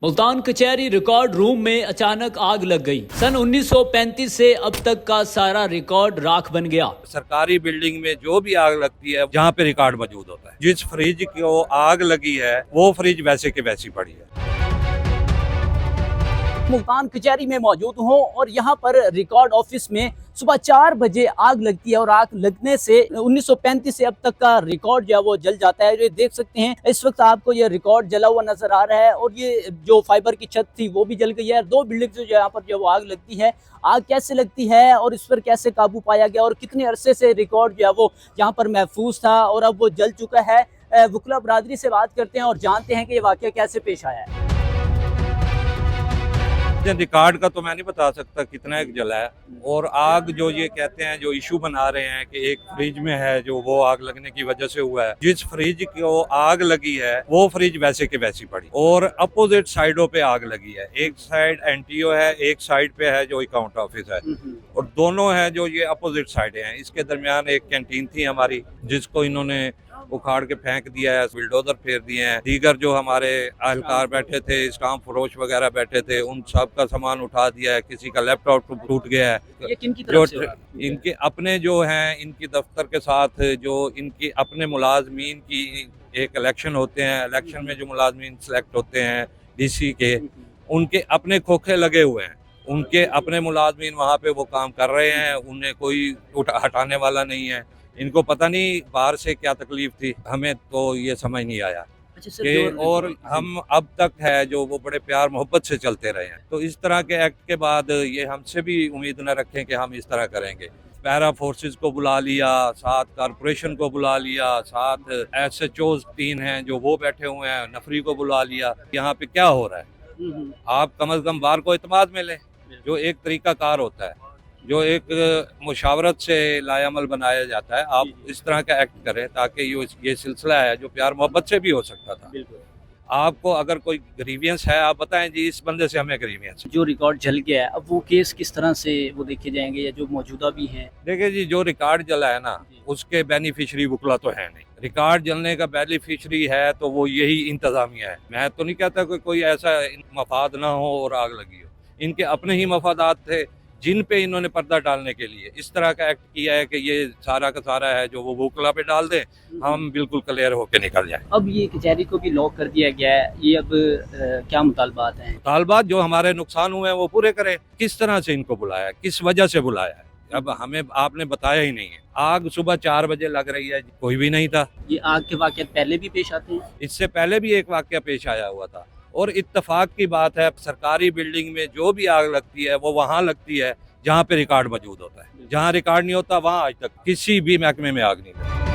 मुल्तान कचहरी record room में अचानक आग लग गई। सन 1935 से अब तक का सारा रिकॉर्ड राख बन गया। सरकारी बिल्डिंग में जो भी आग लगती है जहाँ पे रिकॉर्ड मौजूद होता है। जिस फ्रिज को आग लगी है वो फ्रिज वैसे के वैसी पड़ी है। मुल्तान कचहरी में मौजूद हूँ और यहाँ पर रिकॉर्ड ऑफिस में सुबह 4 बजे आग लगती है और आग लगने से 1935 से अब तक का रिकॉर्ड जो है वो जल जाता है। ये देख सकते हैं इस वक्त आपको ये रिकॉर्ड जला हुआ नजर आ रहा है और ये जो फाइबर की छत थी वो भी जल गई है। 2 बिल्डिंग जो यहाँ पर जो आग लगती है, आग कैसे लगती है और इस पर कैसे काबू पाया गया और कितने अरसे से रिकॉर्ड जो है वो यहाँ पर महफूज था और अब वो जल चुका है। वकला बरादरी से बात करते हैं और जानते हैं कि ये वाकया कैसे पेश आया है। रिकॉर्ड का तो मैं नहीं बता सकता कितना एक जला है। और आग जो ये कहते हैं, जो इशू बना रहे हैं कि एक फ्रिज में है जो वो आग लगने की वजह से हुआ है। जिस फ्रिज को आग लगी है वो फ्रिज वैसे के वैसी पड़ी और अपोजिट साइडों पे आग लगी है। एक साइड एनटीओ है, एक साइड पे है जो अकाउंट ऑफिस है और दोनों है जो ये अपोजिट साइड हैं। इसके दरमियान एक कैंटीन थी हमारी जिसको इन्होंने उखाड़ के फेंक दिया है, बिल्डोजर फेर दिए हैं। दीगर जो हमारे अहलकार बैठे थे, स्टाम्प फरोश वगैरह बैठे थे, उन सब का सामान उठा दिया है। किसी का लैपटॉप टूट गया है। ये किनकी तरफ से? इनके अपने जो हैं, इनकी दफ्तर के साथ जो इनके अपने मुलाजमीन की एक इलेक्शन होते हैं, इलेक्शन में जो मुलाजमीन सेलेक्ट होते हैं डीसी के, उनके अपने खोखे लगे हुए हैं। उनके अपने मुलाजमीन वहाँ पे वो काम कर रहे हैं, उन्हें कोई हटाने वाला नहीं है। इनको पता नहीं बाहर से क्या तकलीफ थी, हमें तो ये समझ नहीं आया कि और हम अब तक है जो वो बड़े प्यार मोहब्बत से चलते रहे हैं। तो इस तरह के एक्ट के बाद ये हमसे भी उम्मीद न रखें कि हम इस तरह करेंगे। पैरा फोर्सेस को बुला लिया, साथ कारपोरेशन को बुला लिया, साथ SHOs 3 हैं जो वो बैठे हुए हैं, नफरी को बुला लिया। यहाँ पे क्या हो रहा है? आप कम अज कम बार को इत्मीनान में लें, जो एक तरीका कार होता है, जो एक मुशावरत से लायामल बनाया जाता है। आप इस तरह का एक्ट करें ताकि ये सिलसिला है जो प्यार मोहब्बत से भी हो सकता था। आपको अगर कोई ग्रीवियंस है आप बताएं जी, इस बंदे से हमें ग्रीवियंस। जो रिकॉर्ड जल गया है, अब वो केस किस तरह से वो देखे जाएंगे या जो मौजूदा भी हैं? देखिए जी, जो रिकॉर्ड जला है ना उसके बेनिफिशरी वकला तो है नहीं। रिकॉर्ड जलने का बेनिफिशरी है तो वो यही इंतजामिया है। मैं तो नहीं कहता कि कोई ऐसा मफाद ना हो और आग लगी हो। इनके अपने ही मफादात थे जिन पे इन्होंने पर्दा डालने के लिए इस तरह का एक्ट किया है कि ये सारा का सारा है जो वो वकला पे डाल दें, हम बिल्कुल क्लियर होके निकल जाएं। अब ये कचहरी को भी लॉक कर दिया गया है, ये अब क्या मुतालबात हैं? मुतालबात जो हमारे नुकसान हुए हैं वो पूरे करें। किस तरह से इनको बुलाया, किस वजह से बुलाया है, अब हमें आपने बताया ही नहीं है। आग सुबह 4 बजे लग रही है, कोई भी नहीं था। ये आग के वाक़े पहले भी पेश आते हैं? इससे पहले भी एक वाक़या पेश आया हुआ था और इत्तेफाक की बात है, सरकारी बिल्डिंग में जो भी आग लगती है वो वहाँ लगती है जहाँ पे रिकॉर्ड मौजूद होता है। जहाँ रिकॉर्ड नहीं होता वहाँ आज तक किसी भी महकमे में आग नहीं लगी।